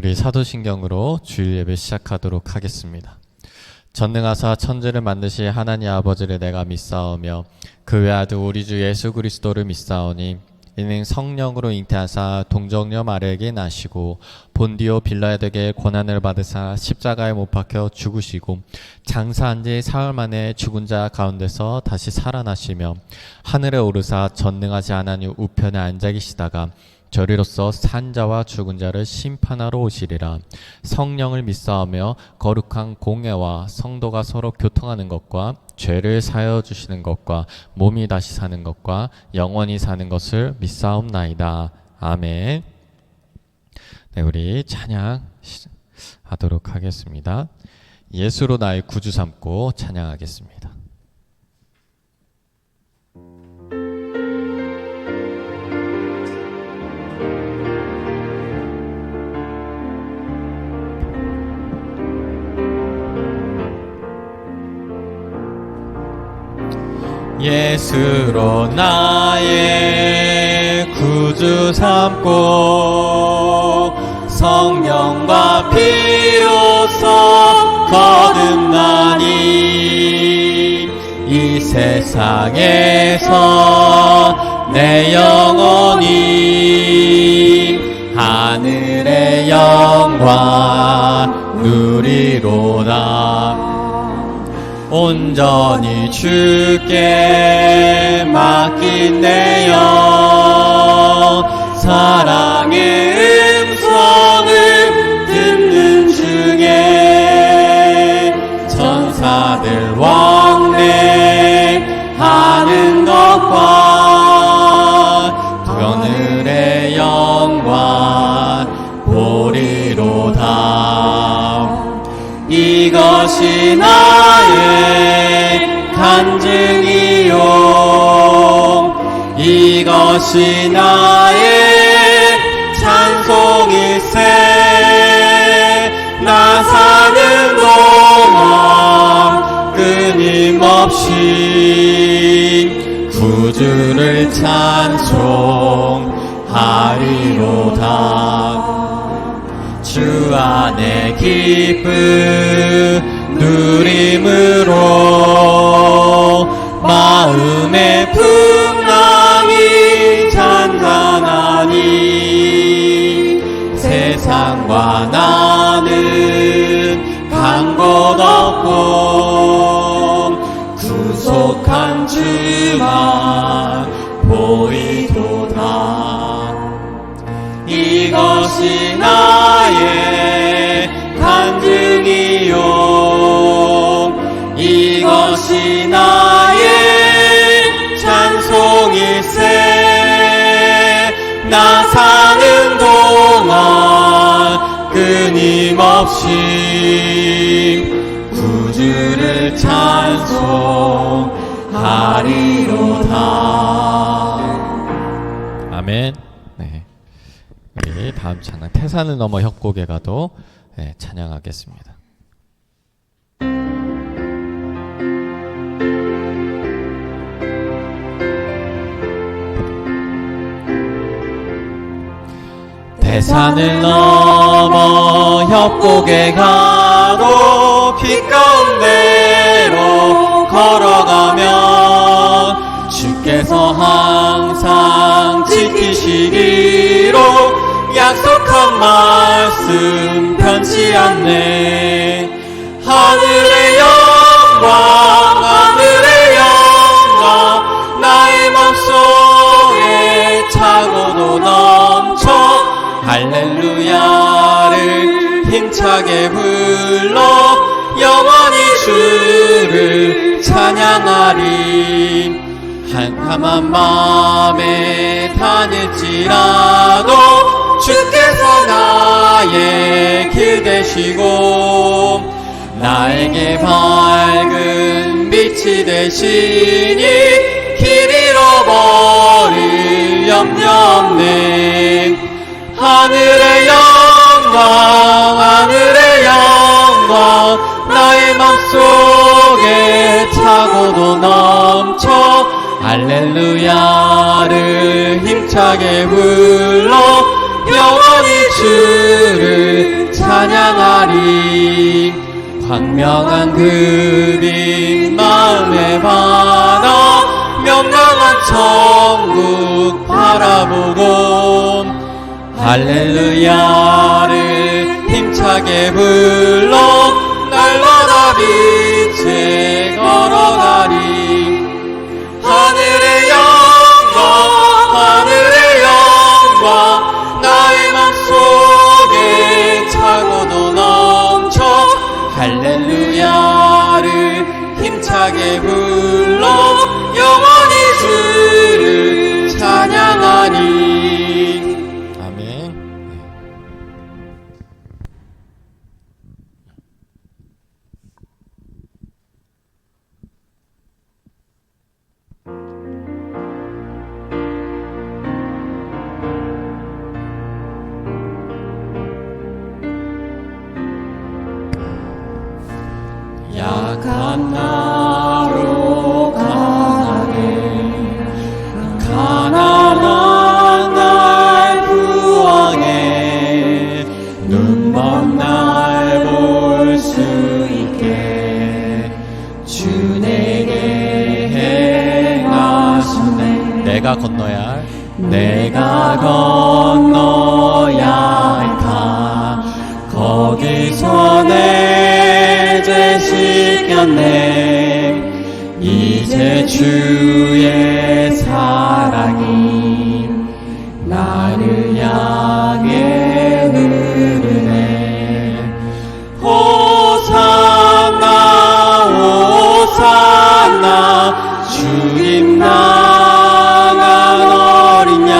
우리 사도신경으로 주일 예배 시작하도록 하겠습니다. 전능하사 천지를 만드시 하나님 아버지를 내가 믿사오며 그 외아들 우리 주 예수 그리스도를 믿사오니 이는 성령으로 잉태하사 동정녀 마리아에게 나시고 본디오 빌라에게 고난을 받으사 십자가에 못 박혀 죽으시고 장사한 지 사흘 만에 죽은 자 가운데서 다시 살아나시며 하늘에 오르사 전능하지 하나님 우편에 앉아 계시다가 저리로서 산 자와 죽은 자를 심판하러 오시리라. 성령을 믿사오며 거룩한 공예와 성도가 서로 교통하는 것과 죄를 사하여 주시는 것과 몸이 다시 사는 것과 영원히 사는 것을 믿사옵나이다. 아멘. 네, 우리 찬양하도록 하겠습니다. 예수로 나의 구주 삼고 찬양하겠습니다. 예수로 나의 구주 삼고 성령과 피로써 거듭나니 이 세상에서 내 영혼이 하늘의 영광 누리로다. 온전히 주께 맡긴 내 영 사랑의 음성을 듣는 중에 천사들 왕래하는 것과 그늘의 영광 보리로다. 이것이 나의 간증이요 이것이 나의 찬송일세. 나 사는 동안 끊임없이 구주를 찬송하리로다. 주 안에 기쁨 누림으로 마음의 풍랑이 잔잔하니 세상과 나는 간 곳 없고 구속한 주만 보이도다. 이것이 나의 간증이요 이것이 나의 찬송일세. 나 사는 동안 끊임없이 구주를 찬송하리로다. 아멘. 네. 우리 다음 찬양 태산을 넘어 협곡에 가도 찬양하겠습니다. 태산을 넘어 협곡에 가도 빛 가운데로 걸어가면 주께서 항상 지키시기로 약속한 말씀 변치 않네. 하늘의 영광 하늘의 영광 나의 맘속에 차고도 넘쳐 할렐루야를 힘차게 불러 영원히 주를 찬양하리. 한함한 마음에 다닐지라도 주께서 나의 길 되시고 나에게 밝은 빛이 되시니 길 잃어버릴 염려 없네. 하늘의 영광 하늘의 영광 나의 맘속에 차고도 넘쳐 할렐루야를 힘차게 불러 영원히 주를 광명한 그 빛 마음에 받아 명랑한 천국 바라보고 할렐루야를 힘차게 불러 날마다 빛에 걸어가리. 하늘의 영광 하늘의 영광 나의 맘속에 차고도 넘쳐 할렐루야를 힘차게 불러 영원히 주를 찬양하니. 아멘. 약한 나로 가난한 날 구원해 눈먼 날 볼 수 있게 주 내게 행하셨네. 내가 건너야 할 강 거기서 내 죄 씻겼네. 이제 주의 사랑이 나를 향해 흐르네. 호산나 호산나 주님 나간 어린 양.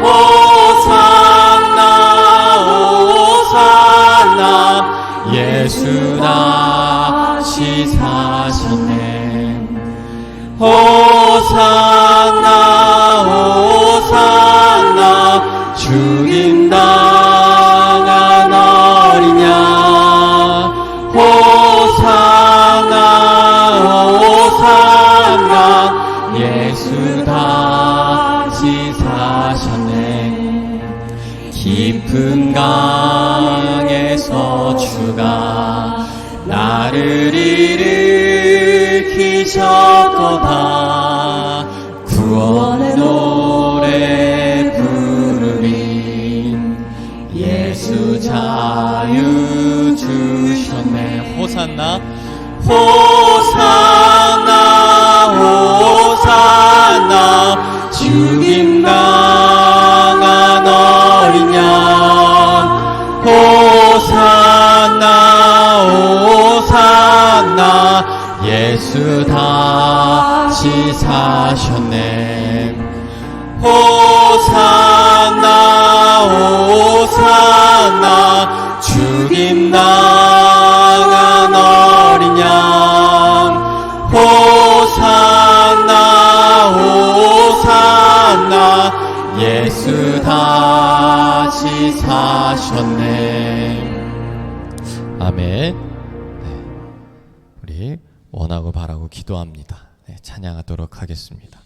호산나 호산나 예수 다시 사셨네. 호산나 호산나 주님 나간 어린 양. 호산나 호산나 예수 다시 사셨네. 깊은 강에서 주가 나를 일으키셨도다. 구원의 노래 부르리. 예수 자유 주셨네. 호산나 호산나 호산나 주님 강한 어린 양. 호산나 호산나 예수 다시 사셨네. 호산나 호산나 주님 나간 어린 양. 호산나 호산나 예수 다시 사셨네. 아멘. 우리 원하고 바라고 기도합니다. 찬양하도록 하겠습니다.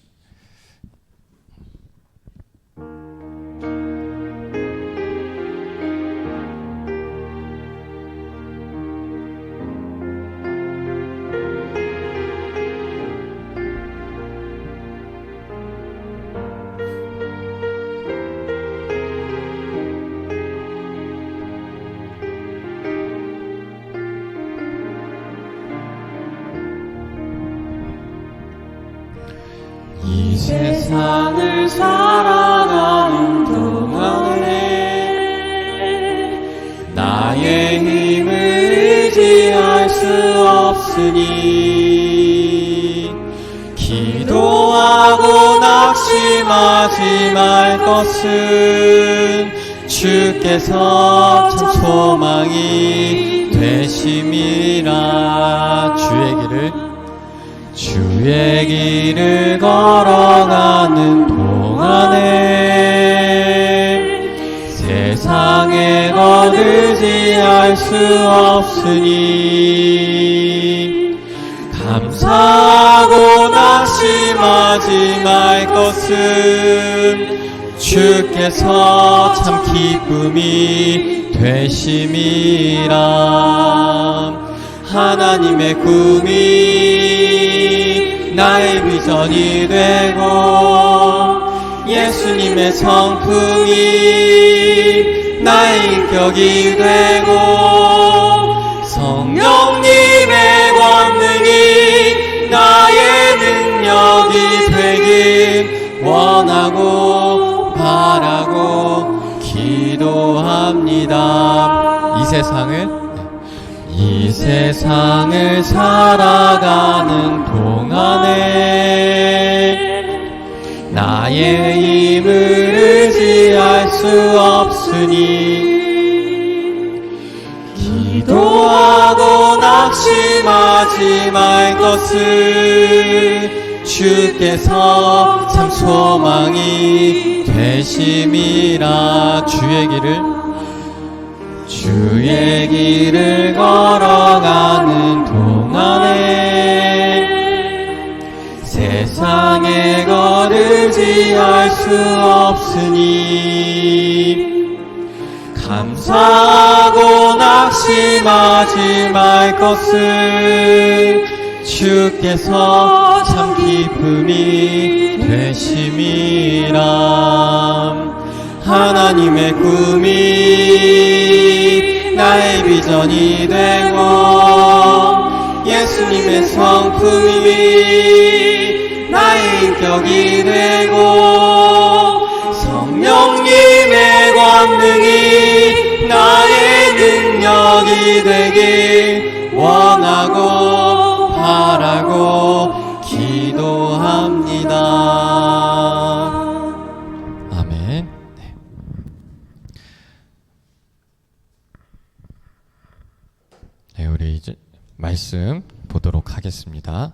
이 세상을 살아가는 동안에 나의 힘을 의지할 수 없으니 기도하고 낙심하지 말 것은 주께서 참 소망이 되심이라. 주의 길을 걸어가는 동안에 세상에 것 의지할 수 없으니 감사하고 낙심하지 말 것은 주께서 참 기쁨이 되심이라. 하나님의 꿈이 나의 비전이 되고 예수님의 성품이 나의 인격이 되고 성령님의 권능이 나의 능력이 되길 원하고 바라고 기도합니다. 이 세상을 살아가는 동안에 나의 힘을 의지할 수 없으니 기도하고 낙심하지 말 것을 주께서 참 소망이 되심이라. 주의 길을 걸어가는 동안에 세상의 것 의지할 수 없으니 감사하고 낙심하지 말 것을 주께서 참 기쁨이 되심이라. 하나님의 꿈이 나의 비전이 되고 예수님의 성품이 나의 인격이 되고 성령님의 권능이 나의 능력이 되길 원하고 바라고 기도합니다. 아멘. 네, 우리 이제 말씀 보도록 하겠습니다.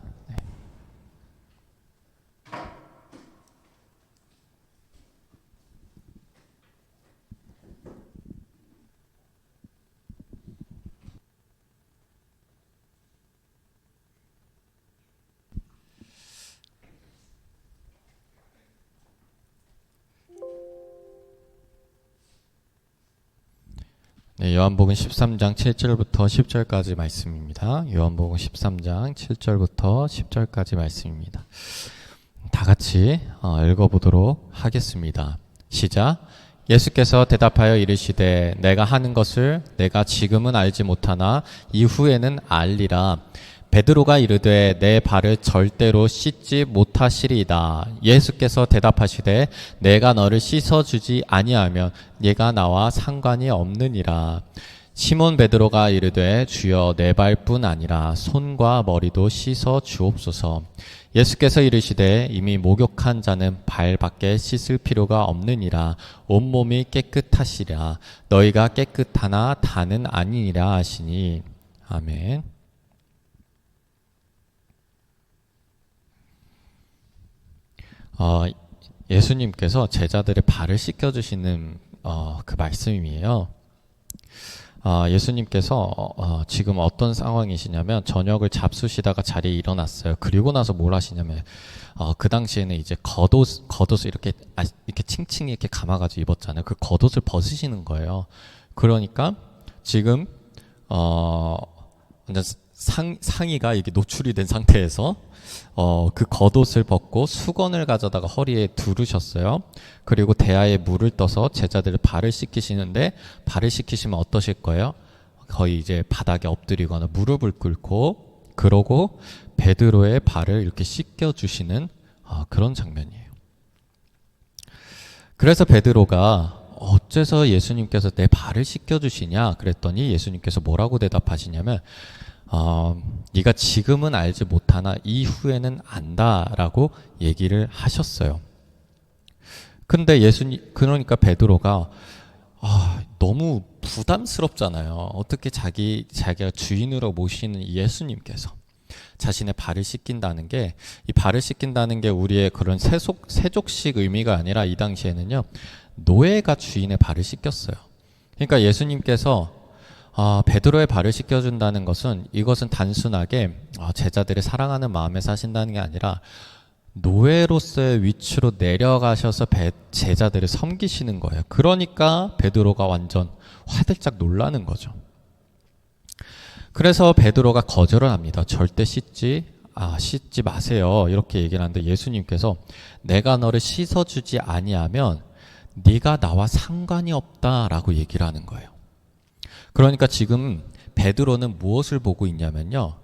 네, 요한복음 13장 7절부터 10절까지 말씀입니다. 요한복음 13장 7절부터 10절까지 말씀입니다. 다 같이 읽어보도록 하겠습니다. 시작. 예수께서 대답하여 이르시되 내가 하는 것을 내가 지금은 알지 못하나 이후에는 알리라. 베드로가 이르되 내 발을 절대로 씻지 못하시리이다. 예수께서 대답하시되 내가 너를 씻어주지 아니하면 네가 나와 상관이 없느니라. 시몬 베드로가 이르되 주여 내 발뿐 아니라 손과 머리도 씻어 주옵소서. 예수께서 이르시되 이미 목욕한 자는 발밖에 씻을 필요가 없느니라. 온몸이 깨끗하시라. 너희가 깨끗하나 다는 아니니라 하시니. 아멘. 예수님께서 제자들의 발을 씻겨주시는 그 말씀이에요. 예수님께서 지금 어떤 상황이시냐면 저녁을 잡수시다가 자리에 일어났어요. 그리고 나서 뭘 하시냐면 그 당시에는 이제 겉옷을 이렇게 칭칭 이렇게 감아가지고 입었잖아요. 그 겉옷을 벗으시는 거예요. 그러니까 지금 완전 상의가 이게 노출이 된 상태에서 그 겉옷을 벗고 수건을 가져다가 허리에 두르셨어요. 그리고 대야에 물을 떠서 제자들의 발을 씻기시는데 발을 씻기시면 어떠실 거예요? 거의 이제 바닥에 엎드리거나 무릎을 꿇고 그러고 베드로의 발을 이렇게 씻겨주시는 그런 장면이에요. 그래서 베드로가 어째서 예수님께서 내 발을 씻겨주시냐 그랬더니 예수님께서 뭐라고 대답하시냐면 네가 지금은 알지 못하나 이후에는 안다라고 얘기를 하셨어요. 근데 그러니까 베드로가 너무 부담스럽잖아요. 어떻게 자기가 주인으로 모시는 예수님께서 자신의 발을 씻긴다는 게, 이 발을 씻긴다는 게 우리의 그런 세족식 의미가 아니라 이 당시에는요, 노예가 주인의 발을 씻겼어요. 그러니까 예수님께서 베드로의 발을 씻겨준다는 것은, 이것은 단순하게 제자들을 사랑하는 마음에서 하신다는 게 아니라 노예로서의 위치로 내려가셔서 제자들을 섬기시는 거예요. 그러니까 베드로가 완전 화들짝 놀라는 거죠. 그래서 베드로가 거절을 합니다. 절대 씻지 마세요. 이렇게 얘기를 하는데 예수님께서 내가 너를 씻어주지 아니하면 네가 나와 상관이 없다라고 얘기를 하는 거예요. 그러니까 지금 베드로는 무엇을 보고 있냐면요.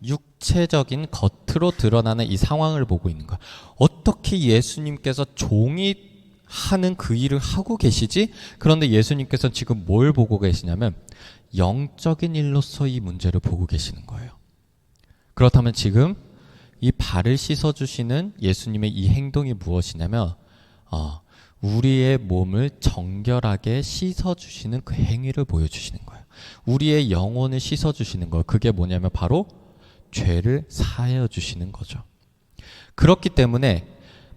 육체적인 겉으로 드러나는 이 상황을 보고 있는 거야. 어떻게 예수님께서 종이 하는 그 일을 하고 계시지? 그런데 예수님께서는 지금 뭘 보고 계시냐면 영적인 일로서 이 문제를 보고 계시는 거예요. 그렇다면 지금 이 발을 씻어주시는 예수님의 이 행동이 무엇이냐면 우리의 몸을 정결하게 씻어주시는 그 행위를 보여주시는 거예요. 우리의 영혼을 씻어주시는 거예요. 그게 뭐냐면 바로 죄를 사하여 주시는 거죠. 그렇기 때문에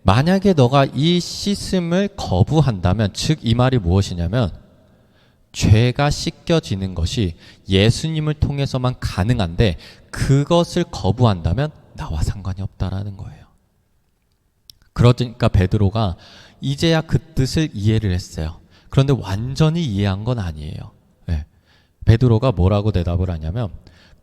만약에 너가 이 씻음을 거부한다면 즉 이 말이 무엇이냐면 죄가 씻겨지는 것이 예수님을 통해서만 가능한데 그것을 거부한다면 나와 상관이 없다라는 거예요. 그러니까 베드로가 이제야 그 뜻을 이해를 했어요. 그런데 완전히 이해한 건 아니에요. 네. 베드로가 뭐라고 대답을 하냐면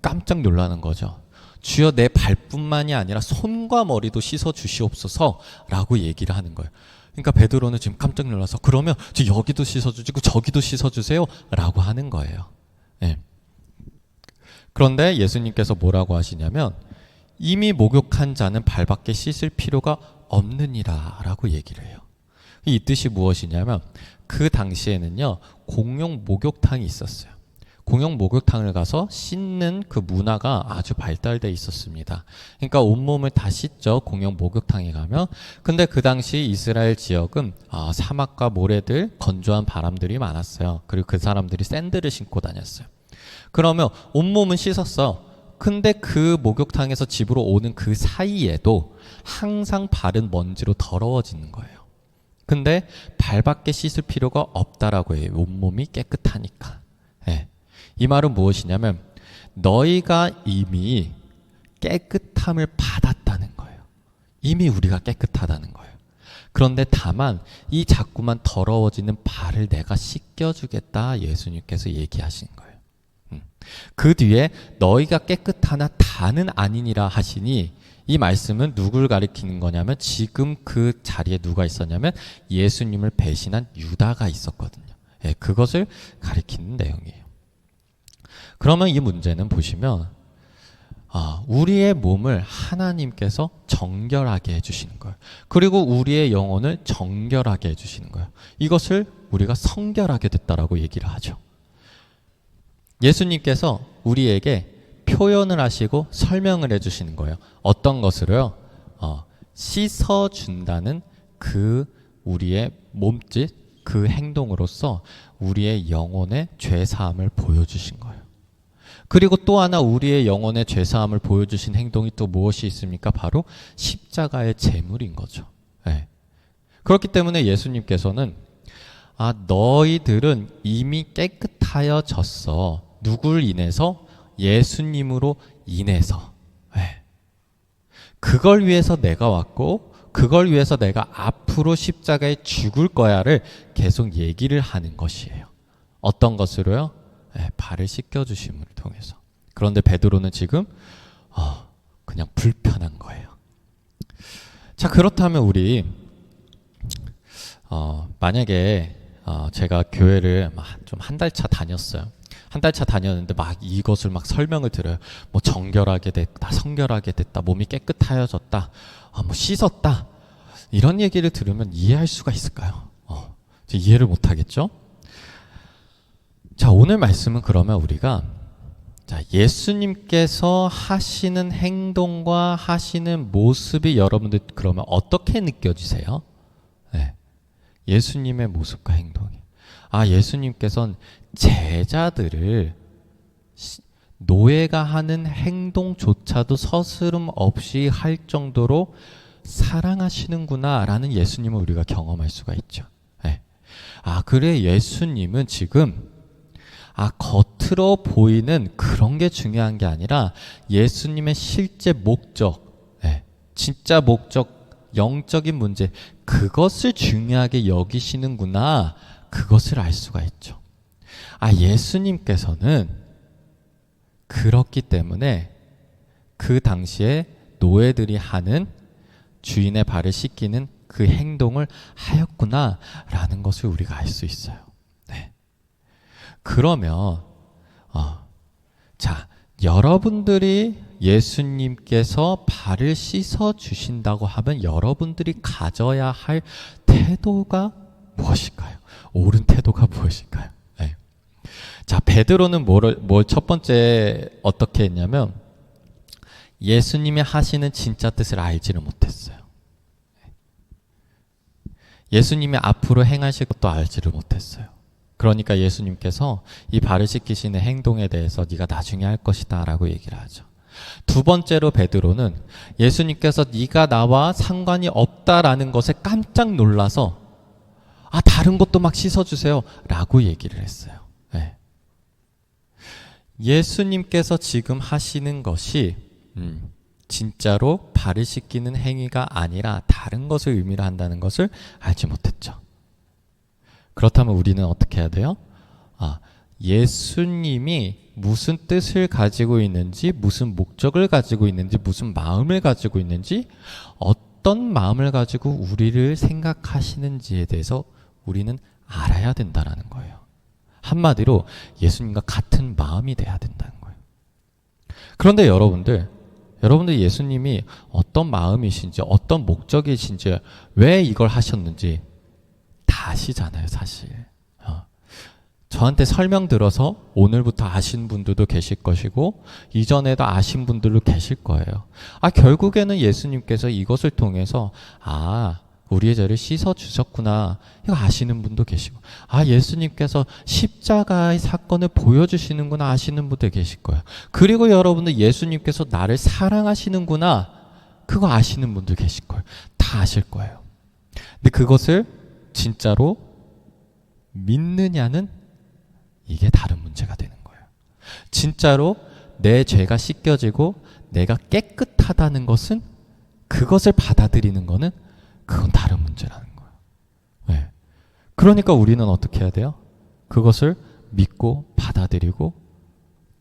깜짝 놀라는 거죠. 주여 내 발뿐만이 아니라 손과 머리도 씻어 주시옵소서 라고 얘기를 하는 거예요. 그러니까 베드로는 지금 깜짝 놀라서 그러면 여기도 씻어주시고 저기도 씻어주세요 라고 하는 거예요. 네. 그런데 예수님께서 뭐라고 하시냐면 이미 목욕한 자는 발밖에 씻을 필요가 없느니라 라고 얘기를 해요. 이 뜻이 무엇이냐면 그 당시에는요 공용 목욕탕이 있었어요. 공용 목욕탕을 가서 씻는 그 문화가 아주 발달돼 있었습니다. 그러니까 온몸을 다 씻죠. 공용 목욕탕에 가면. 근데 그 당시 이스라엘 지역은 사막과 모래들, 건조한 바람들이 많았어요. 그리고 그 사람들이 샌들을 신고 다녔어요. 그러면 온몸은 씻었어. 근데 그 목욕탕에서 집으로 오는 그 사이에도 항상 발은 먼지로 더러워지는 거예요. 근데 발밖에 씻을 필요가 없다라고 해요. 온몸이 깨끗하니까. 네. 이 말은 무엇이냐면 너희가 이미 깨끗함을 받았다는 거예요. 이미 우리가 깨끗하다는 거예요. 그런데 다만 이 자꾸만 더러워지는 발을 내가 씻겨주겠다 예수님께서 얘기하시는 거예요. 그 뒤에 너희가 깨끗하나 다는 아니니라 하시니 이 말씀은 누굴 가리키는 거냐면 지금 그 자리에 누가 있었냐면 예수님을 배신한 유다가 있었거든요. 예, 그것을 가리키는 내용이에요. 그러면 이 문제는 보시면 우리의 몸을 하나님께서 정결하게 해주시는 거예요. 그리고 우리의 영혼을 정결하게 해주시는 거예요. 이것을 우리가 성결하게 됐다라고 얘기를 하죠. 예수님께서 우리에게 표현을 하시고 설명을 해주시는 거예요. 어떤 것으로요? 씻어준다는 그 우리의 몸짓, 그 행동으로서 우리의 영혼의 죄사함을 보여주신 거예요. 그리고 또 하나 우리의 영혼의 죄사함을 보여주신 행동이 또 무엇이 있습니까? 바로 십자가의 제물인 거죠. 네. 그렇기 때문에 예수님께서는 너희들은 이미 깨끗하여졌어. 누굴 인해서? 예수님으로 인해서. 네. 그걸 위해서 내가 왔고 그걸 위해서 내가 앞으로 십자가에 죽을 거야를 계속 얘기를 하는 것이에요. 어떤 것으로요? 네, 발을 씻겨주심을 통해서. 그런데 베드로는 지금 그냥 불편한 거예요. 자, 그렇다면 우리 만약에 제가 교회를 좀 한 달 차 다녔어요. 한 달 차 다녔는데 막 이것을 막 설명을 들어요. 뭐 정결하게 됐다, 성결하게 됐다, 몸이 깨끗하여졌다, 뭐 씻었다, 이런 얘기를 들으면 이해할 수가 있을까요? 이해를 못 하겠죠? 자, 오늘 말씀은 그러면 우리가 예수님께서 하시는 행동과 하시는 모습이 여러분들 그러면 어떻게 느껴지세요? 네. 예수님의 모습과 행동이. 예수님께서는 제자들을 노예가 하는 행동조차도 서스름 없이 할 정도로 사랑하시는구나 라는 예수님을 우리가 경험할 수가 있죠. 네. 그래 예수님은 지금 겉으로 보이는 그런 게 중요한 게 아니라 예수님의 실제 목적, 진짜 목적, 영적인 문제, 그것을 중요하게 여기시는구나, 그것을 알 수가 있죠. 예수님께서는 그렇기 때문에 그 당시에 노예들이 하는 주인의 발을 씻기는 그 행동을 하였구나라는 것을 우리가 알 수 있어요. 네. 그러면 자, 여러분들이 예수님께서 발을 씻어 주신다고 하면 여러분들이 가져야 할 태도가 무엇일까요? 옳은 태도가 무엇일까요? 네. 자, 베드로는 뭘 첫 번째 어떻게 했냐면 예수님이 하시는 진짜 뜻을 알지를 못했어요. 예수님이 앞으로 행하실 것도 알지를 못했어요. 그러니까 예수님께서 이 발을 씻기시는 행동에 대해서 네가 나중에 할 것이다 라고 얘기를 하죠. 두 번째로 베드로는 예수님께서 네가 나와 상관이 없다라는 것에 깜짝 놀라서 다른 것도 막 씻어주세요 라고 얘기를 했어요. 네. 예수님께서 지금 하시는 것이 진짜로 발을 씻기는 행위가 아니라 다른 것을 의미를 한다는 것을 알지 못했죠. 그렇다면 우리는 어떻게 해야 돼요? 예수님이 무슨 뜻을 가지고 있는지, 무슨 목적을 가지고 있는지, 무슨 마음을 가지고 있는지, 어떤 마음을 가지고 우리를 생각하시는지에 대해서 우리는 알아야 된다는 거예요. 한마디로 예수님과 같은 마음이 돼야 된다는 거예요. 그런데 여러분들 예수님이 어떤 마음이신지, 어떤 목적이신지, 왜 이걸 하셨는지 다 아시잖아요, 사실. 저한테 설명 들어서 오늘부터 아신 분들도 계실 것이고 이전에도 아신 분들도 계실 거예요. 결국에는 예수님께서 이것을 통해서 우리의 죄를 씻어 주셨구나, 이거 아시는 분도 계시고, 예수님께서 십자가의 사건을 보여주시는구나 아시는 분도 계실 거예요. 그리고 여러분들 예수님께서 나를 사랑하시는구나, 그거 아시는 분도 계실 거예요. 다 아실 거예요. 근데 그것을 진짜로 믿느냐는 이게 다른 문제가 되는 거예요. 진짜로 내 죄가 씻겨지고 내가 깨끗하다는 것은, 그것을 받아들이는 거는 그건 다른 문제라는 거예요. 네. 그러니까 우리는 어떻게 해야 돼요? 그것을 믿고 받아들이고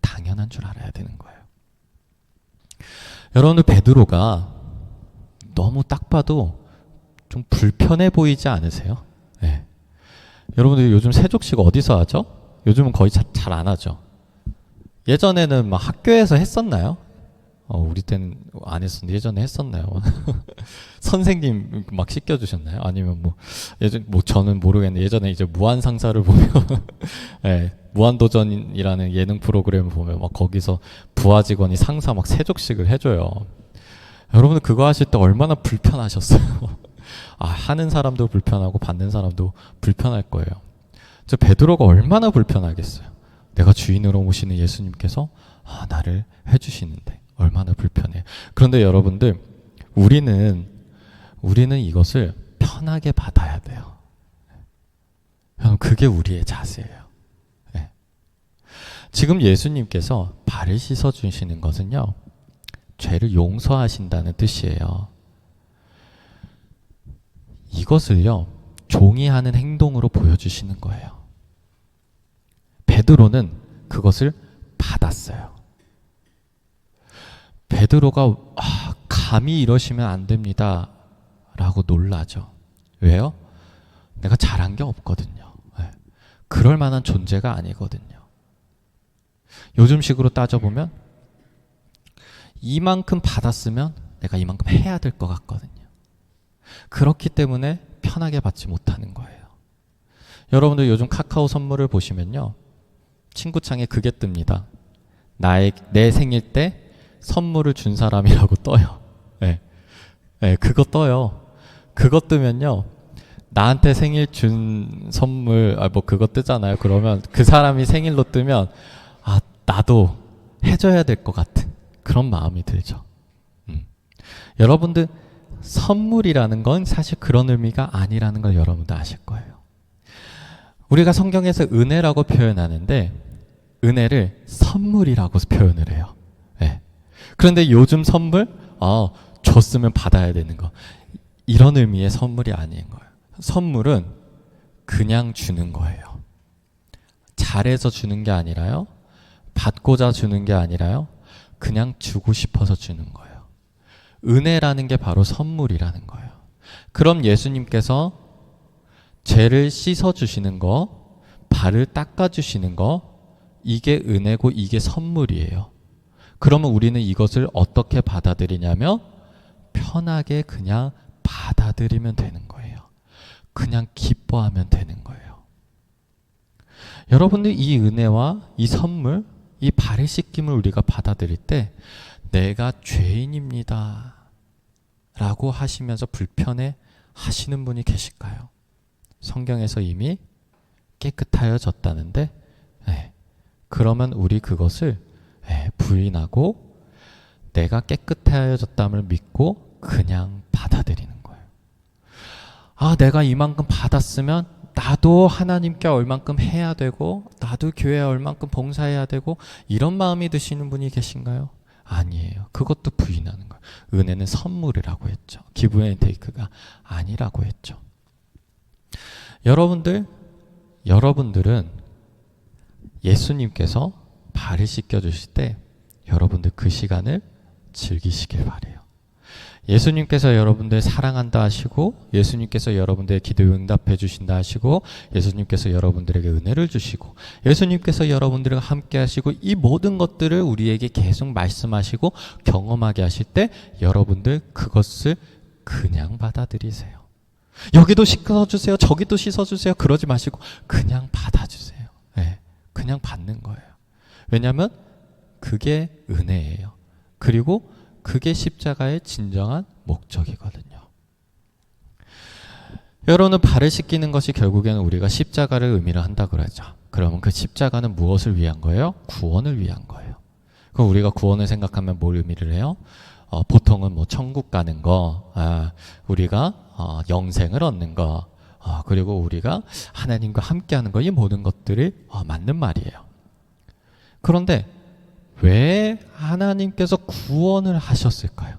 당연한 줄 알아야 되는 거예요. 여러분들 베드로가 너무 딱 봐도 좀 불편해 보이지 않으세요? 네. 여러분들 요즘 세족식 어디서 하죠? 요즘은 거의 잘 안 하죠. 예전에는 막 학교에서 했었나요? 우리 때는 안 했었는데 예전에 했었나요? 선생님 막 시켜주셨나요? 아니면 저는 모르겠는데 예전에 이제 무한상사를 보면 네, 무한도전이라는 예능 프로그램을 보면 막 거기서 부하 직원이 상사 막 세족식을 해줘요. 여러분들 그거 하실 때 얼마나 불편하셨어요? 하는 사람도 불편하고 받는 사람도 불편할 거예요. 저 베드로가 얼마나 불편하겠어요. 내가 주인으로 모시는 예수님께서 나를 해주시는데 얼마나 불편해요. 그런데 여러분들 우리는 이것을 편하게 받아야 돼요. 그게 우리의 자세예요. 네. 지금 예수님께서 발을 씻어주시는 것은요, 죄를 용서하신다는 뜻이에요. 이것을요, 종이 하는 행동으로 보여주시는 거예요. 베드로는 그것을 받았어요. 베드로가 감히 이러시면 안 됩니다 라고 놀라죠. 왜요? 내가 잘한 게 없거든요. 네. 그럴 만한 존재가 아니거든요. 요즘식으로 따져보면 이만큼 받았으면 내가 이만큼 해야 될 것 같거든요. 그렇기 때문에 편하게 받지 못하는 거예요. 여러분들 요즘 카카오 선물을 보시면요, 친구창에 그게 뜹니다. 내 생일 때 선물을 준 사람이라고 떠요. 네. 네, 그거 떠요. 그거 뜨면요, 나한테 생일 준 선물 그거 뜨잖아요. 그러면 그 사람이 생일로 뜨면 나도 해줘야 될 것 같은 그런 마음이 들죠. 여러분들 선물이라는 건 사실 그런 의미가 아니라는 걸 여러분도 아실 거예요. 우리가 성경에서 은혜라고 표현하는데 은혜를 선물이라고 표현을 해요. 네. 그런데 요즘 선물 줬으면 받아야 되는 거. 이런 의미의 선물이 아닌 거예요. 선물은 그냥 주는 거예요. 잘해서 주는 게 아니라요. 받고자 주는 게 아니라요. 그냥 주고 싶어서 주는 거예요. 은혜라는 게 바로 선물이라는 거예요. 그럼 예수님께서 죄를 씻어주시는 거, 발을 닦아주시는 거, 이게 은혜고 이게 선물이에요. 그러면 우리는 이것을 어떻게 받아들이냐면 편하게 그냥 받아들이면 되는 거예요. 그냥 기뻐하면 되는 거예요. 여러분들 이 은혜와 이 선물, 이 발의 씻김을 우리가 받아들일 때 내가 죄인입니다 라고 하시면서 불편해 하시는 분이 계실까요? 성경에서 이미 깨끗하여졌다는데 그러면 우리 그것을 부인하고 내가 깨끗하여졌담을 믿고 그냥 받아들이는 거예요. 아, 내가 이만큼 받았으면 나도 하나님께 얼만큼 해야 되고 나도 교회에 얼만큼 봉사해야 되고 이런 마음이 드시는 분이 계신가요? 아니에요. 그것도 부인하는 거예요. 은혜는 선물이라고 했죠. 기브 앤 테이크가 아니라고 했죠. 여러분들은 예수님께서 발을 씻겨주실 때 여러분들 그 시간을 즐기시길 바래요. 예수님께서 여러분들 사랑한다 하시고 예수님께서 여러분들의 기도에 응답해 주신다 하시고 예수님께서 여러분들에게 은혜를 주시고 예수님께서 여러분들과 함께 하시고 이 모든 것들을 우리에게 계속 말씀하시고 경험하게 하실 때 여러분들 그것을 그냥 받아들이세요. 여기도 씻어주세요. 저기도 씻어주세요. 그러지 마시고 그냥 받아주세요. 그냥 받는 거예요. 왜냐하면 그게 은혜예요. 그리고 그게 십자가의 진정한 목적이거든요. 여러분은 발을 씻기는 것이 결국에는 우리가 십자가를 의미를 한다고 그러죠. 그러면 그 십자가는 무엇을 위한 거예요? 구원을 위한 거예요. 그럼 우리가 구원을 생각하면 뭘 의미를 해요? 보통은 뭐 천국 가는 거, 우리가 영생을 얻는 거, 그리고 우리가 하나님과 함께하는 거, 이 모든 것들이 맞는 말이에요. 그런데 왜 하나님께서 구원을 하셨을까요?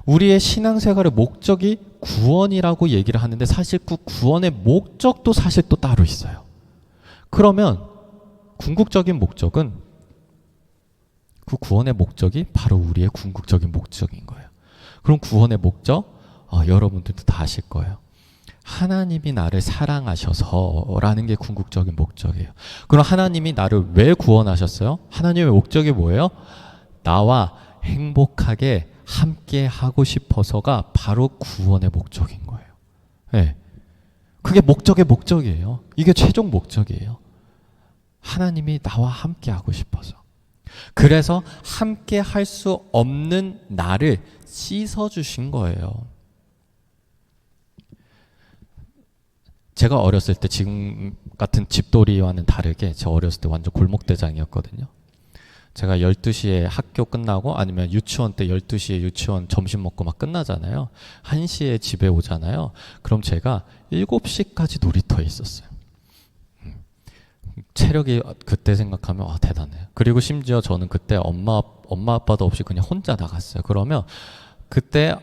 우리의 신앙생활의 목적이 구원이라고 얘기를 하는데 사실 그 구원의 목적도 사실 또 따로 있어요. 그러면 궁극적인 목적은 그 구원의 목적이 바로 우리의 궁극적인 목적인 거예요. 그럼 구원의 목적? 여러분들도 다 아실 거예요. 하나님이 나를 사랑하셔서라는 게 궁극적인 목적이에요. 그럼 하나님이 나를 왜 구원하셨어요? 하나님의 목적이 뭐예요? 나와 행복하게 함께 하고 싶어서가 바로 구원의 목적인 거예요. 그게 목적의 목적이에요. 이게 최종 목적이에요. 하나님이 나와 함께 하고 싶어서. 그래서 함께 할 수 없는 나를 씻어주신 거예요. 제가 어렸을 때 지금 같은 집돌이와는 다르게 저 어렸을 때 완전 골목대장이었거든요. 제가 12시에 학교 끝나고 아니면 유치원 때 12시에 유치원 점심 먹고 막 끝나잖아요. 1시에 집에 오잖아요. 그럼 제가 7시까지 놀이터에 있었어요. 체력이 그때 생각하면 대단해요. 그리고 심지어 저는 그때 엄마 아빠도 없이 그냥 혼자 나갔어요. 그러면 그때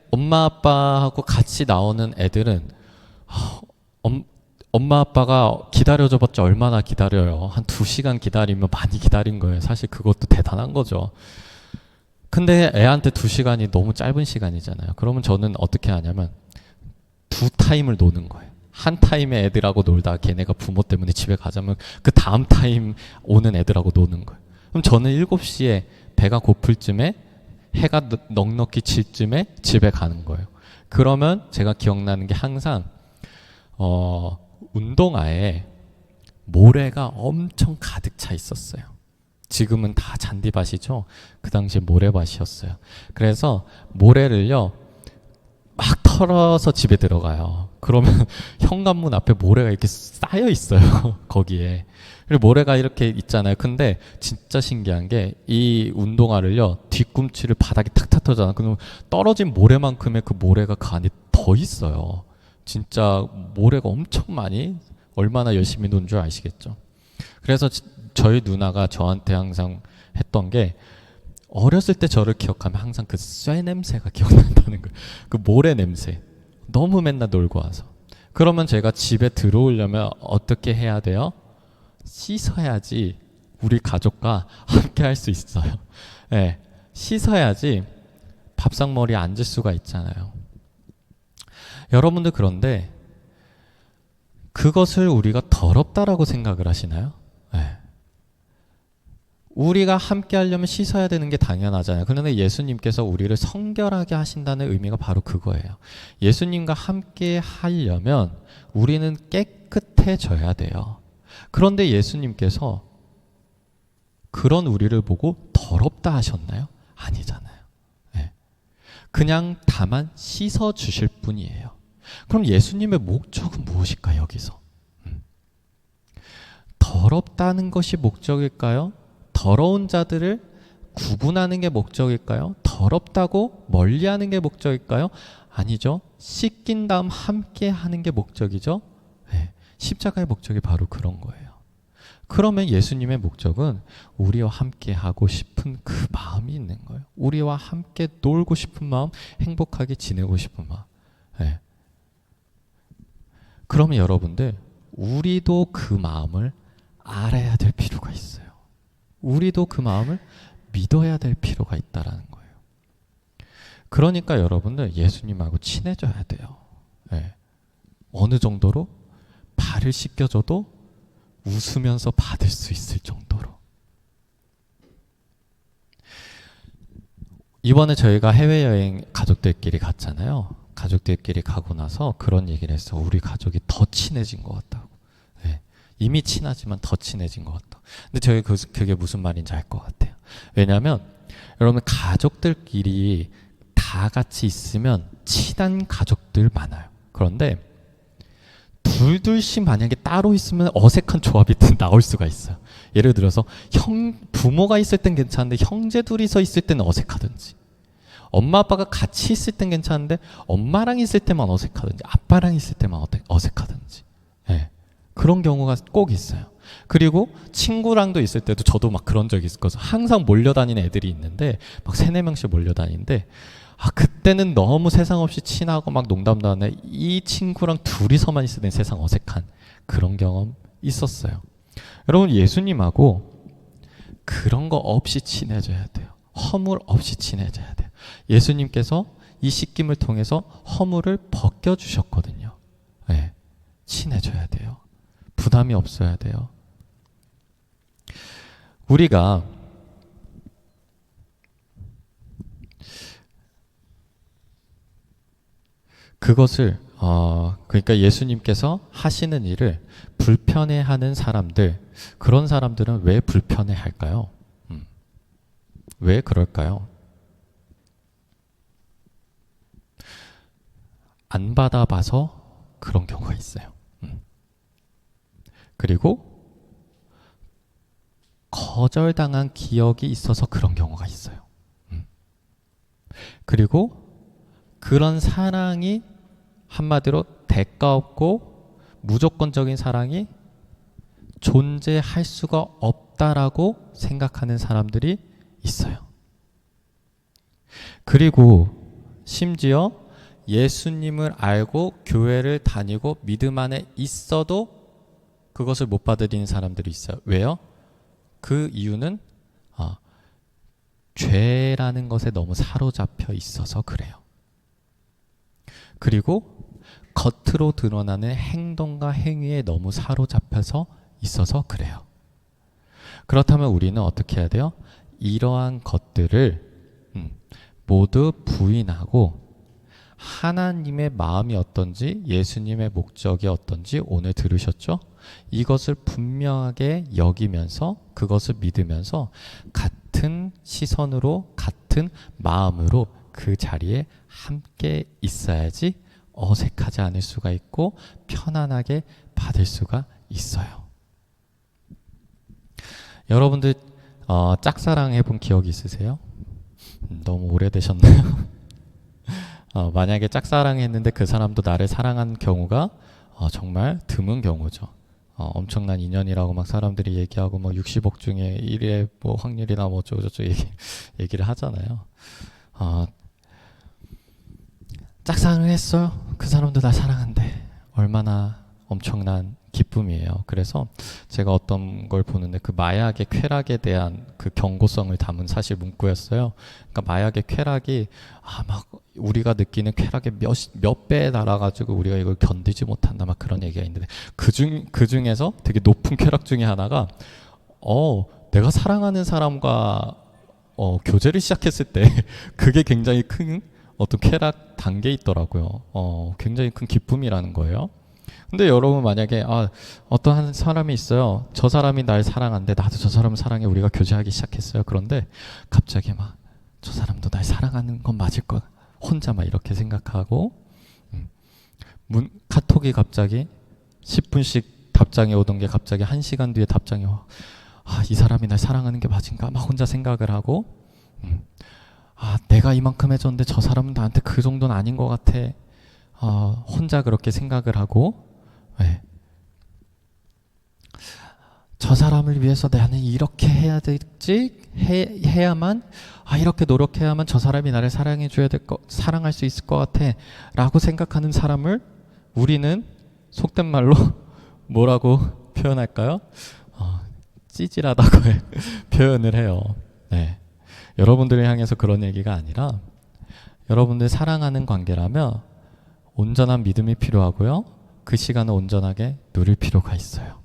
엄마 아빠하고 같이 나오는 애들은 엄마 아빠가 기다려줘봤자 얼마나 기다려요. 한 2시간 기다리면 많이 기다린 거예요. 사실 그것도 대단한 거죠. 근데 애한테 2시간이 너무 짧은 시간이잖아요. 그러면 저는 어떻게 하냐면 2타임을 노는 거예요. 한 타임에 애들하고 놀다가 걔네가 부모 때문에 집에 가자면 그 다음 타임 오는 애들하고 노는 거예요. 그럼 저는 7시에 배가 고플 쯤에 해가 넉넉히 질 쯤에 집에 가는 거예요. 그러면 제가 기억나는 게 항상 운동화에 모래가 엄청 가득 차 있었어요. 지금은 다 잔디밭이죠. 그 당시에 모래밭이었어요. 그래서 모래를요 막 털어서 집에 들어가요. 그러면 현관문 앞에 모래가 이렇게 쌓여 있어요. 거기에. 그리고 모래가 이렇게 있잖아요. 근데 진짜 신기한 게 이 운동화를요 뒤꿈치를 바닥에 탁탁 터잖아. 그러면 떨어진 모래만큼의 그 모래가 그 안에 더 있어요. 진짜 모래가 엄청 많이 얼마나 열심히 논 줄 아시겠죠. 그래서 저희 누나가 저한테 항상 했던 게 어렸을 때 저를 기억하면 항상 그 쇠 냄새가 기억난다는 거예요. 그 모래 냄새. 너무 맨날 놀고 와서. 그러면 제가 집에 들어오려면 어떻게 해야 돼요? 씻어야지 우리 가족과 함께 할 수 있어요. 네, 씻어야지 밥상머리에 앉을 수가 있잖아요. 여러분들 그런데 그것을 우리가 더럽다라고 생각을 하시나요? 네. 우리가 함께 하려면 씻어야 되는 게 당연하잖아요. 그런데 예수님께서 우리를 성결하게 하신다는 의미가 바로 그거예요. 예수님과 함께 하려면 우리는 깨끗해져야 돼요. 그런데 예수님께서 그런 우리를 보고 더럽다 하셨나요? 아니잖아요. 네. 그냥 다만 씻어 주실 뿐이에요. 그럼 예수님의 목적은 무엇일까요? 여기서 더럽다는 것이 목적일까요? 더러운 자들을 구분하는 게 목적일까요? 더럽다고 멀리하는 게 목적일까요? 아니죠. 씻긴 다음 함께 하는 게 목적이죠. 네. 십자가의 목적이 바로 그런 거예요. 그러면 예수님의 목적은 우리와 함께 하고 싶은 그 마음이 있는 거예요. 우리와 함께 놀고 싶은 마음, 행복하게 지내고 싶은 마음. 네. 그러면 여러분들 우리도 그 마음을 알아야 될 필요가 있어요. 우리도 그 마음을 믿어야 될 필요가 있다라는 거예요. 그러니까 여러분들 예수님하고 친해져야 돼요. 네. 어느 정도로? 발을 씻겨줘도 웃으면서 받을 수 있을 정도로. 이번에 저희가 해외여행 가족들끼리 갔잖아요. 가족들끼리 가고 나서 그런 얘기를 했어. 우리 가족이 더 친해진 것 같다고. 네. 이미 친하지만 더 친해진 것 같다. 근데 저희 그게 무슨 말인지 알 것 같아요. 왜냐하면 여러분 가족들끼리 다 같이 있으면 친한 가족들 많아요. 그런데 둘둘씩 만약에 따로 있으면 어색한 조합이 나올 수가 있어요. 예를 들어서 부모가 있을 땐 괜찮은데 형제 둘이서 있을 때는 어색하든지, 엄마 아빠가 같이 있을 땐 괜찮은데 엄마랑 있을 때만 어색하든지, 아빠랑 있을 때만 어색하든지. 네. 그런 경우가 꼭 있어요. 그리고 친구랑도 있을 때도 저도 막 그런 적이 있어서 항상 몰려다니는 애들이 있는데 막 3-4명씩 몰려다니는데 그때는 너무 세상 없이 친하고 막 농담도 안 해. 이 친구랑 둘이서만 있을 땐 세상 어색한 그런 경험 있었어요. 여러분 예수님하고 그런 거 없이 친해져야 돼요. 허물 없이 친해져야 돼요. 예수님께서 이 씻김을 통해서 허물을 벗겨주셨거든요. 네, 친해져야 돼요. 부담이 없어야 돼요. 우리가 그것을 그러니까 예수님께서 하시는 일을 불편해하는 사람들, 그런 사람들은 왜 불편해할까요? 왜 그럴까요? 안 받아봐서 그런 경우가 있어요. 그리고 거절당한 기억이 있어서 그런 경우가 있어요. 그리고 그런 사랑이 한마디로 대가 없고 무조건적인 사랑이 존재할 수가 없다라고 생각하는 사람들이 있어요. 그리고 심지어 예수님을 알고 교회를 다니고 믿음 안에 있어도 그것을 못 받아들이는 사람들이 있어요. 왜요? 그 이유는 죄라는 것에 너무 사로잡혀 있어서 그래요. 그리고 겉으로 드러나는 행동과 행위에 너무 사로잡혀서 있어서 그래요. 그렇다면 우리는 어떻게 해야 돼요? 이러한 것들을 모두 부인하고 하나님의 마음이 어떤지, 예수님의 목적이 어떤지 오늘 들으셨죠? 이것을 분명하게 여기면서 그것을 믿으면서 같은 시선으로 같은 마음으로 그 자리에 함께 있어야지 어색하지 않을 수가 있고 편안하게 받을 수가 있어요. 여러분들 짝사랑 해본 기억이 있으세요? 너무 오래되셨나요? 만약에 짝사랑 했는데 그 사람도 나를 사랑한 경우가 정말 드문 경우죠. 엄청난 인연이라고 막 사람들이 얘기하고 뭐 60억 중에 1의 뭐 확률이나 뭐 어쩌고저쩌고 얘기를 하잖아요. 짝사랑을 했어요. 그 사람도 나 사랑한대. 얼마나 엄청난 기쁨이에요. 그래서 제가 어떤 걸 보는데 그 마약의 쾌락에 대한 그 경고성을 담은 사실 문구였어요. 그러니까 마약의 쾌락이 막 우리가 느끼는 쾌락의 몇 배에 달아가지고 우리가 이걸 견디지 못한다 막 그런 얘기가 있는데 그 중에서 되게 높은 쾌락 중에 하나가 내가 사랑하는 사람과 교제를 시작했을 때 그게 굉장히 큰 어떤 쾌락 단계에 있더라고요. 굉장히 큰 기쁨이라는 거예요. 근데 여러분 만약에 어떤 사람이 있어요. 저 사람이 날 사랑한대. 나도 저 사람을 사랑해. 우리가 교제하기 시작했어요. 그런데 갑자기 막 저 사람도 날 사랑하는 건 맞을 것 혼자 막 이렇게 생각하고 카톡이 갑자기 10분씩 답장이 오던 게 갑자기 1시간 뒤에 답장이 와. 이 사람이 날 사랑하는 게 맞은가? 막 혼자 생각을 하고 내가 이만큼 해줬는데 저 사람은 나한테 그 정도는 아닌 것 같아. 혼자 그렇게 생각을 하고 저 사람을 위해서 나는 이렇게 해야 되지? 해야만 이렇게 노력해야만 저 사람이 나를 사랑할 수 있을 것 같아 라고 생각하는 사람을 우리는 속된 말로 뭐라고 표현할까요? 찌질하다고 표현을 해요. 네. 여러분들을 향해서 그런 얘기가 아니라 여러분들 사랑하는 관계라면 온전한 믿음이 필요하고요. 그 시간을 온전하게 누릴 필요가 있어요.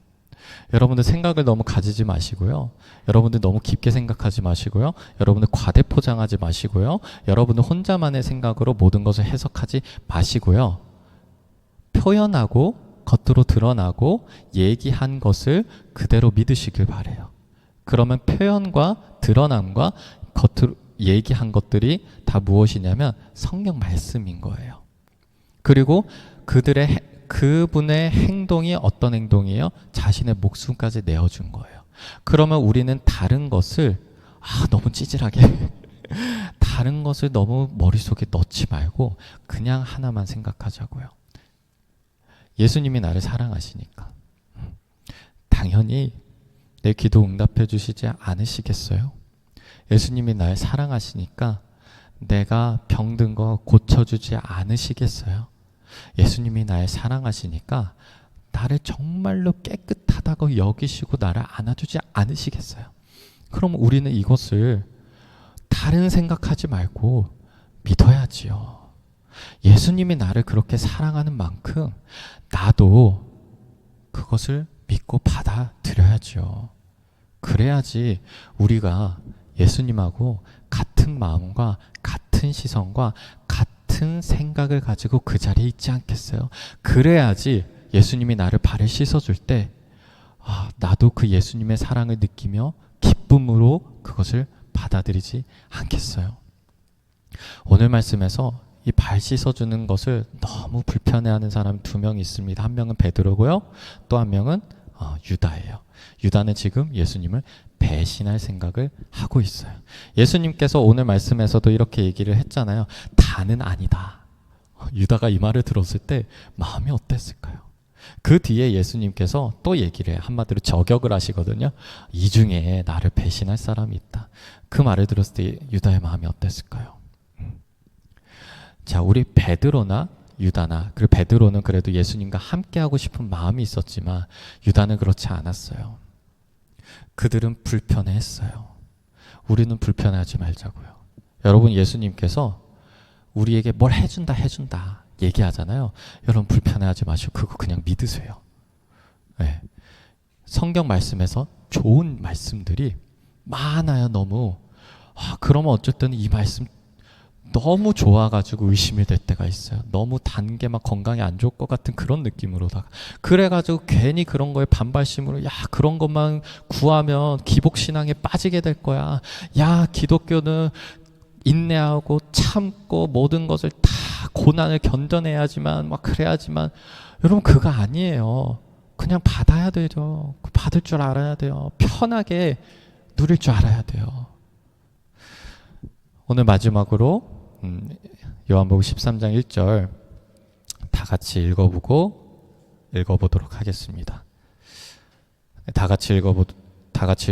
여러분들 생각을 너무 가지지 마시고요. 여러분들 너무 깊게 생각하지 마시고요. 여러분들 과대 포장하지 마시고요. 여러분들 혼자만의 생각으로 모든 것을 해석하지 마시고요. 표현하고 겉으로 드러나고 얘기한 것을 그대로 믿으시길 바래요. 그러면 표현과 드러남과 겉으로 얘기한 것들이 다 무엇이냐면 성경 말씀인 거예요. 그리고 그분의 행동이 어떤 행동이에요? 자신의 목숨까지 내어준 거예요. 그러면 우리는 다른 것을 너무 찌질하게 다른 것을 너무 머릿속에 넣지 말고 그냥 하나만 생각하자고요. 예수님이 나를 사랑하시니까 당연히 내 기도 응답해 주시지 않으시겠어요? 예수님이 날 사랑하시니까 내가 병든 거 고쳐주지 않으시겠어요? 예수님이 날 사랑하시니까 나를 정말로 깨끗하다고 여기시고 나를 안아주지 않으시겠어요? 그럼 우리는 이것을 다른 생각하지 말고 믿어야지요. 예수님이 나를 그렇게 사랑하는 만큼 나도 그것을 믿고 받아들여야지요. 그래야지 우리가 예수님하고 같은 마음과 같은 시선과 같은 생각을 가지고 그 자리에 있지 않겠어요? 그래야지 예수님이 나를 발을 씻어줄 때 나도 그 예수님의 사랑을 느끼며 기쁨으로 그것을 받아들이지 않겠어요? 오늘 말씀에서 이 발 씻어주는 것을 너무 불편해하는 사람이 2명 있습니다. 한 명은 베드로고요. 또 한 명은 유다예요. 유다는 지금 예수님을 배신할 생각을 하고 있어요. 예수님께서 오늘 말씀에서도 이렇게 얘기를 했잖아요. 다는 아니다. 유다가 이 말을 들었을 때 마음이 어땠을까요? 그 뒤에 예수님께서 또 얘기를 해요. 한마디로 저격을 하시거든요. 이 중에 나를 배신할 사람이 있다. 그 말을 들었을 때 유다의 마음이 어땠을까요? 자, 우리 베드로나 유다나, 그리고 베드로는 그래도 예수님과 함께하고 싶은 마음이 있었지만 유다는 그렇지 않았어요. 그들은 불편해했어요. 우리는 불편해하지 말자고요. 여러분, 예수님께서 우리에게 뭘 해준다 얘기하잖아요. 여러분 불편해하지 마시고 그거 그냥 믿으세요. 네. 성경 말씀에서 좋은 말씀들이 많아요. 너무. 그러면 어쨌든 이 말씀 너무 좋아가지고 의심이 될 때가 있어요. 너무 단 게 막 건강에 안 좋을 것 같은 그런 느낌으로다가. 그래가지고 괜히 그런 거에 반발심으로 그런 것만 구하면 기복신앙에 빠지게 될 거야. 기독교는 인내하고 참고 모든 것을 다 고난을 견뎌내야지만 막 그래야지만 여러분 그거 아니에요. 그냥 받아야 되죠. 받을 줄 알아야 돼요. 편하게 누릴 줄 알아야 돼요. 오늘 마지막으로 요한복음 13장 1절 다 같이 읽어보도록 하겠습니다. 다 같이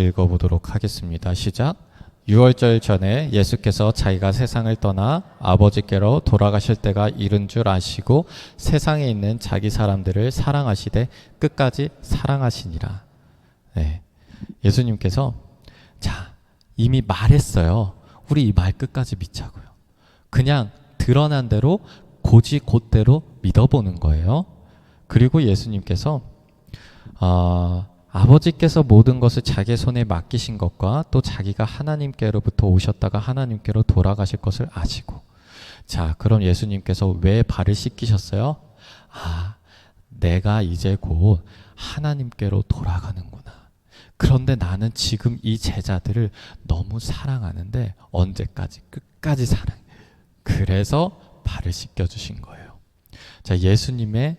읽어보도록 하겠습니다. 시작. 유월절 전에 예수께서 자기가 세상을 떠나 아버지께로 돌아가실 때가 이른 줄 아시고 세상에 있는 자기 사람들을 사랑하시되 끝까지 사랑하시니라. 네. 예수님께서 이미 말했어요. 우리 이 말 끝까지 믿자고요. 그냥 드러난 대로 곧대로 믿어보는 거예요. 그리고 예수님께서 아버지께서 모든 것을 자기 손에 맡기신 것과 또 자기가 하나님께로부터 오셨다가 하나님께로 돌아가실 것을 아시고, 그럼 예수님께서 왜 발을 씻기셨어요? 내가 이제 곧 하나님께로 돌아가는구나. 그런데 나는 지금 이 제자들을 너무 사랑하는데 언제까지? 끝까지 사랑해. 그래서 발을 씻겨주신 거예요. 예수님의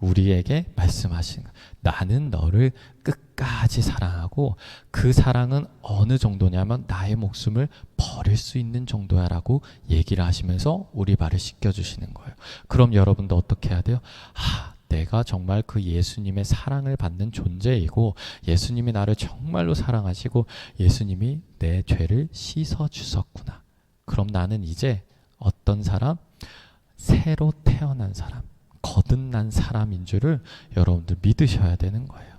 우리에게 말씀하신 거예요. 나는 너를 끝까지 사랑하고 그 사랑은 어느 정도냐면 나의 목숨을 버릴 수 있는 정도야 라고 얘기를 하시면서 우리 발을 씻겨주시는 거예요. 그럼 여러분도 어떻게 해야 돼요? 내가 정말 그 예수님의 사랑을 받는 존재이고 예수님이 나를 정말로 사랑하시고 예수님이 내 죄를 씻어주셨구나. 그럼 나는 이제 어떤 사람? 새로 태어난 사람, 거듭난 사람인 줄을 여러분들 믿으셔야 되는 거예요.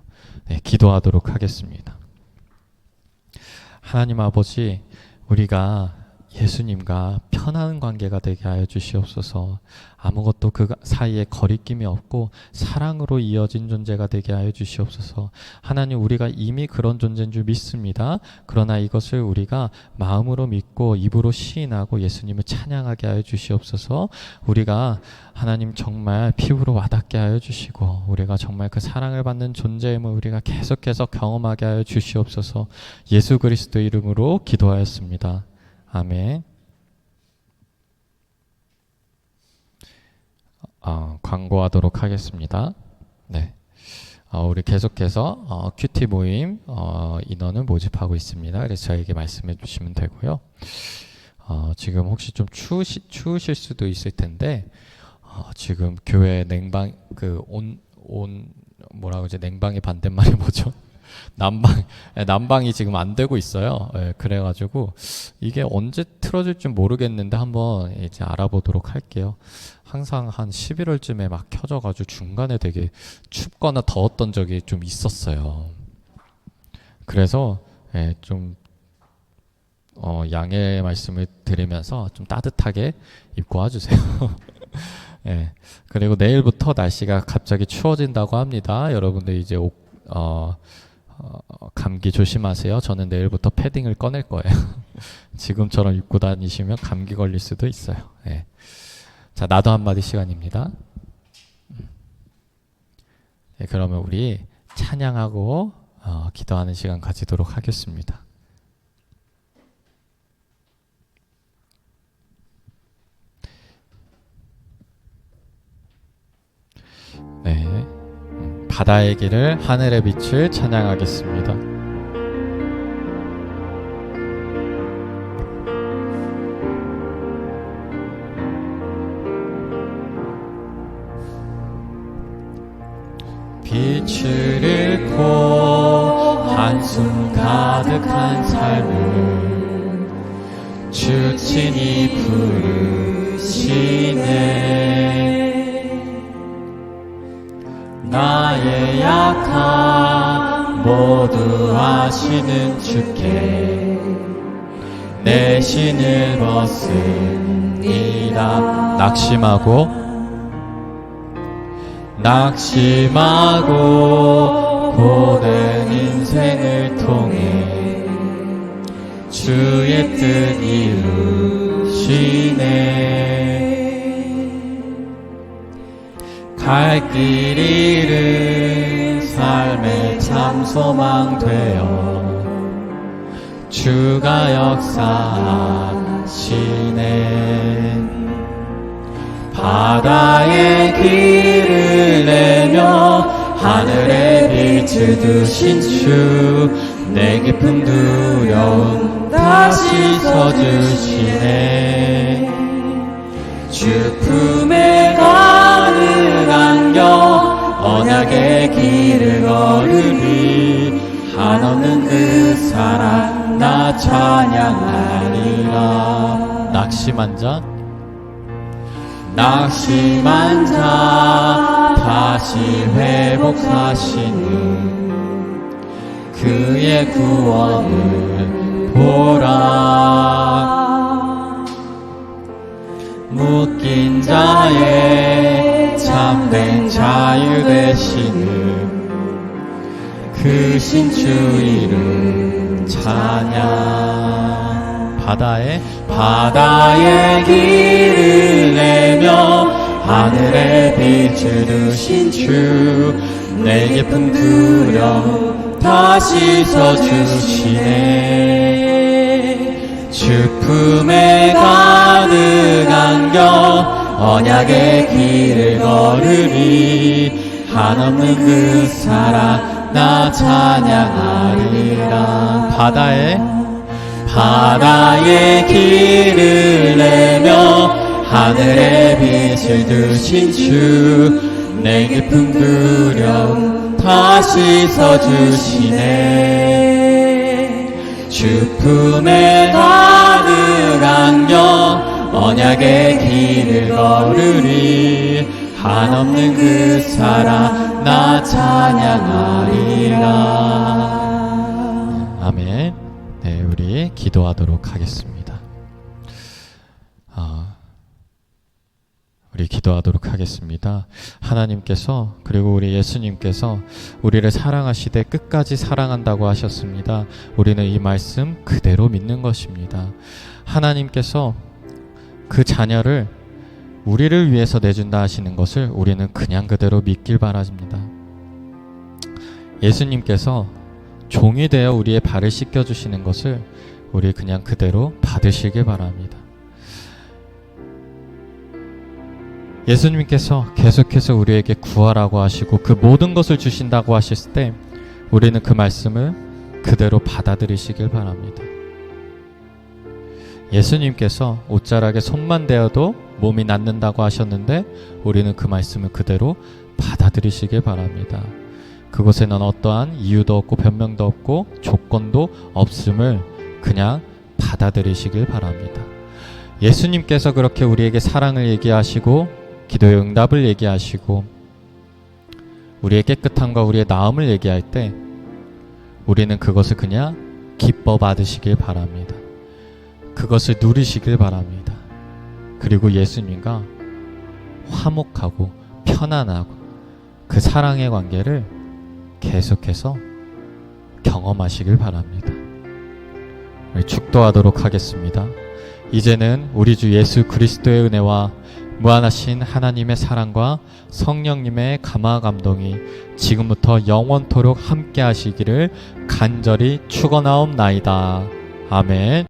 네, 기도하도록 하겠습니다. 하나님 아버지, 우리가 예수님과 편한 관계가 되게 하여 주시옵소서. 아무것도 그 사이에 거리낌이 없고 사랑으로 이어진 존재가 되게 하여 주시옵소서. 하나님, 우리가 이미 그런 존재인 줄 믿습니다. 그러나 이것을 우리가 마음으로 믿고 입으로 시인하고 예수님을 찬양하게 하여 주시옵소서. 우리가 하나님 정말 피부로 와닿게 하여 주시고 우리가 정말 그 사랑을 받는 존재임을 우리가 계속해서 경험하게 하여 주시옵소서. 예수 그리스도 이름으로 기도하였습니다. 아멘. 광고하도록 하겠습니다. 네. 우리 계속해서 큐티 모임 인원을 모집하고 있습니다. 그래서 저에게 말씀해 주시면 되고요. 지금 혹시 좀 추우실 수도 있을 텐데 지금 교회 냉방 냉방의 반대말이 뭐죠? 난방이 지금 안 되고 있어요. 그래가지고 이게 언제 틀어질지 모르겠는데 한번 이제 알아보도록 할게요. 항상 한 11월쯤에 막 켜져가지고 중간에 되게 춥거나 더웠던 적이 좀 있었어요. 그래서 좀 양해 말씀을 드리면서 좀 따뜻하게 입고 와주세요. 그리고 내일부터 날씨가 갑자기 추워진다고 합니다. 여러분들 이제 감기 조심하세요. 저는 내일부터 패딩을 꺼낼 거예요. 지금처럼 입고 다니시면 감기 걸릴 수도 있어요. 나도 한마디 시간입니다. 그러면 우리 찬양하고 기도하는 시간 가지도록 하겠습니다. 네. 바다의 길을 하늘의 빛을 찬양하겠습니다. 빛을 잃고 한숨 가득한 삶을 주 친히 부르시네. 나의 약함 모두 아시는 주께 내 신을 벗습니다. 낙심하고 고된 인생을 통해 주의 뜻 이루시네. 갈 길 잃은 삶의 참 소망 되어 주가 역사하시네. 바다의 길을 내며 하늘의 빛을 두신 주 내 깊은 두려움 다 씻어주시네. 주 품에 가득 안겨 언약의 길을 걸으니 한없는 그 사랑 나 찬양하리라. 낙심한 자 다시 회복하시는 그의 구원을 보라. 묶인 자의 참된 자유 되시는 그 신주 이름 찬양. 바다에 길을 내며 하늘에 빛을 두신 주, 내 깊은 두려움 다 씻어주시네. 주 품에 가득 안겨 언약의 길을 걸으리. 한없는 그 사랑 나 찬양하리라. 바다에 길을 내며 하늘에 빛을 두신 주, 내 깊은 두려움 다 씻어주시네. 주 품에 가득 안겨 언약의 길을 걸으리. 한없는 그 사랑 나 찬양하리라. 아멘. 네, 우리 기도하도록 하겠습니다. 우리 기도하도록 하겠습니다. 하나님께서 그리고 우리 예수님께서 우리를 사랑하시되 끝까지 사랑한다고 하셨습니다. 우리는 이 말씀 그대로 믿는 것입니다. 하나님께서 그 자녀를 우리를 위해서 내준다 하시는 것을 우리는 그냥 그대로 믿길 바랍니다. 예수님께서 종이 되어 우리의 발을 씻겨주시는 것을 우리 그냥 그대로 받으시길 바랍니다. 예수님께서 계속해서 우리에게 구하라고 하시고 그 모든 것을 주신다고 하셨을 때 우리는 그 말씀을 그대로 받아들이시길 바랍니다. 예수님께서 옷자락에 손만 대어도 몸이 낫는다고 하셨는데 우리는 그 말씀을 그대로 받아들이시길 바랍니다. 그곳에는 어떠한 이유도 없고 변명도 없고 조건도 없음을 그냥 받아들이시길 바랍니다. 예수님께서 그렇게 우리에게 사랑을 얘기하시고 기도의 응답을 얘기하시고 우리의 깨끗함과 우리의 나음을 얘기할 때 우리는 그것을 그냥 기뻐 받으시길 바랍니다. 그것을 누리시길 바랍니다. 그리고 예수님과 화목하고 편안하고 그 사랑의 관계를 계속해서 경험하시길 바랍니다. 우리 축도하도록 하겠습니다. 이제는 우리 주 예수 그리스도의 은혜와 무한하신 하나님의 사랑과 성령님의 감화 감동이 지금부터 영원토록 함께 하시기를 간절히 축원하옵나이다. 아멘.